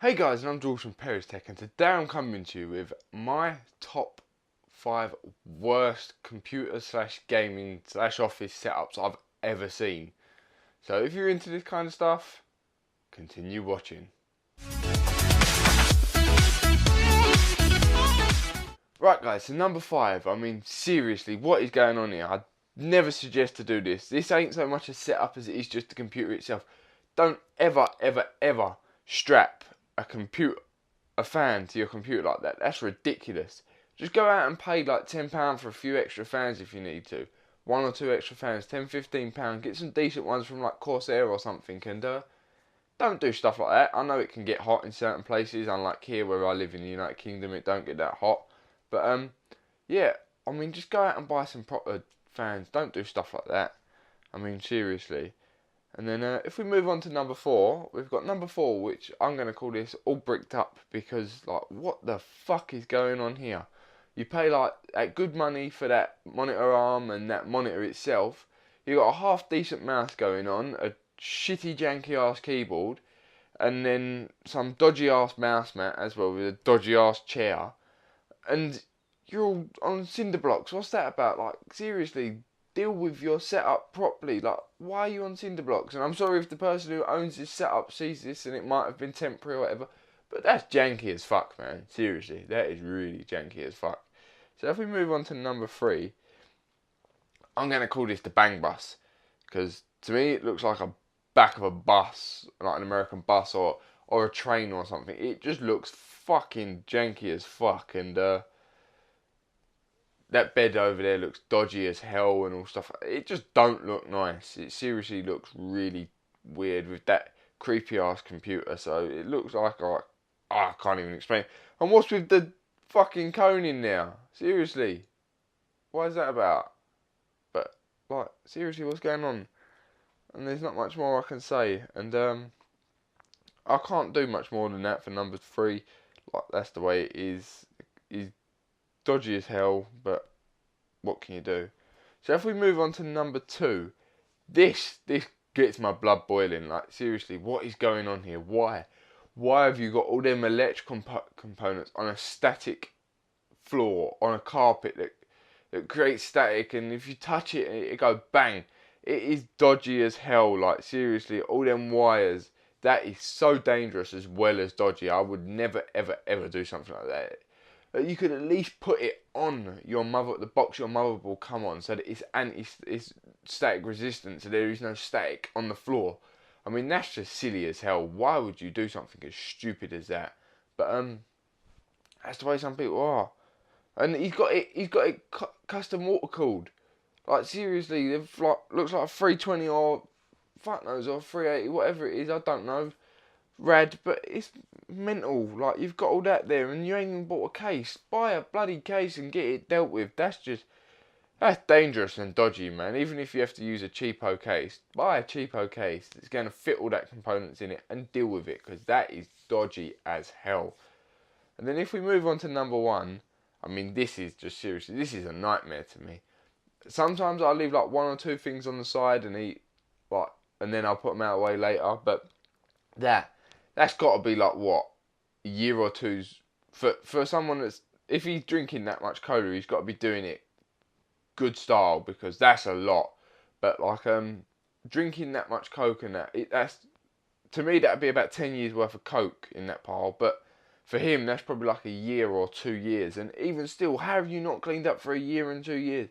Hey guys, and I'm George from Paris Tech, and today I'm coming to you with my top 5 worst computer slash gaming slash office setups I've ever seen. So if you're into this kind of stuff, continue watching. Right guys, so number 5, seriously, what is going on here? I'd never suggest to do this. This ain't so much a setup as it is just the computer itself. Don't ever strap a fan to your computer like that. That's ridiculous. Just go out and pay like £10 for a few extra fans if you need to. One or two extra fans, £10, £15. Get some decent ones from like Corsair or something, and don't do stuff like that. I know it can get hot in certain places, unlike here where I live in the United Kingdom, it don't get that hot. But yeah, just go out and buy some proper fans. Don't do stuff like that. Seriously. And then if we move on to number 4, we've got number 4, which I'm going to call this all bricked up because, like, what the fuck is going on here? You pay, like, that good money for that monitor arm and that monitor itself. You got a half decent mouse going on, a shitty janky ass keyboard, and then some dodgy ass mouse mat as well with a dodgy ass chair. And you're all on cinder blocks. What's that about? Like, seriously, deal with your setup properly. Like, why are you on cinder blocks? And I'm sorry if the person who owns this setup sees this and it might have been temporary or whatever, but that's janky as fuck, man. Seriously, that is really janky as fuck. So if we move on to number 3, I'm going to call this the bang bus, because to me it looks like a back of a bus, like an American bus or a train or something. It just looks fucking janky as fuck, and that bed over there looks dodgy as hell and all stuff. It just don't look nice. It seriously looks really weird with that creepy ass computer. So it looks like I can't even explain. And what's with the fucking cone in there? Seriously, what is that about? But like, seriously, what's going on? And there's not much more I can say. And I can't do much more than that for number 3. Like, that's the way it is. He's dodgy as hell, but what can you do? So if we move on to number 2, this gets my blood boiling. Like, seriously, what is going on here? Why have you got all them electrical components on a static floor, on a carpet that creates static, and if you touch it, it go bang. It is dodgy as hell. Like, seriously, all them wires. That is so dangerous as well as dodgy. I would never ever do something like that. You could at least put it on the box your motherboard will come on, so that it's static resistant, so there is no static on the floor. That's just silly as hell. Why would you do something as stupid as that? But that's the way some people are. And he's got it custom water cooled. Like, seriously, looks like a 320 or fuck knows, or 380, whatever it is. I don't know. Rad, but it's mental. Like, you've got all that there and you ain't even bought a case. Buy a bloody case and get it dealt with. That's dangerous and dodgy, man. Even if you have to use a cheapo case, buy a cheapo case that's going to fit all that components in it and deal with it, because that is dodgy as hell. And then if we move on to number 1, this is just seriously, this is a nightmare to me. Sometimes I'll leave like 1 or 2 things on the side and eat, like, and then I'll put them out away later, but that's got to be like, what, a year or two's for someone that's, if he's drinking that much cola, he's got to be doing it good style, because that's a lot. But like, drinking that much coke and that's, to me, that'd be about 10 years worth of coke in that pile. But for him, that's probably like a year or 2 years. And even still, how have you not cleaned up for a year and 2 years?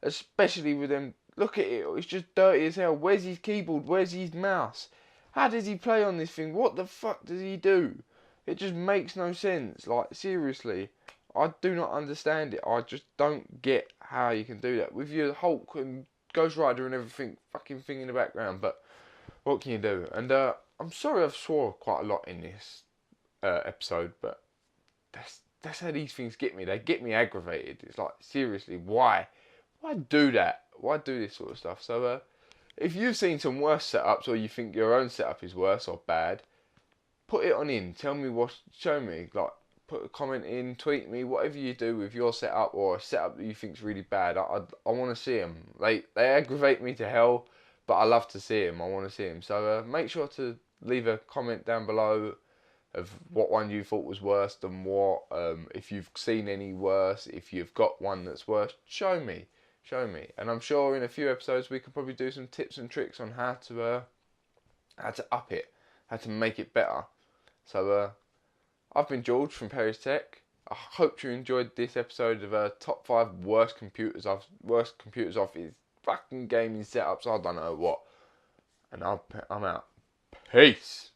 Especially with them, look at it, it's just dirty as hell. Where's his keyboard? Where's his mouse? How does he play on this thing? What the fuck does he do? It just makes no sense. Like, seriously, I do not understand it. I just don't get how you can do that with your Hulk and Ghost Rider and everything, fucking thing in the background. But what can you do? And I'm sorry I've swore quite a lot in this episode, but that's how these things get me. They get me aggravated. It's like, seriously, why do that? Why do this sort of stuff? So if you've seen some worse setups, or you think your own setup is worse or bad, put it on in. Show me. Like, put a comment in, tweet me, whatever you do with your setup, or a setup that you think's really bad. I want to see them. They aggravate me to hell, but I love to see them. I want to see them. So make sure to leave a comment down below. of what one you thought was worse than what. If you've seen any worse, if you've got one that's worse, show me. And I'm sure in a few episodes we could probably do some tips and tricks on how to up it, how to make it better. So I've been George from Perry's Tech. I hope you enjoyed this episode of top 5 worst computers off his fucking gaming setups. I don't know what. And I'm out. Peace.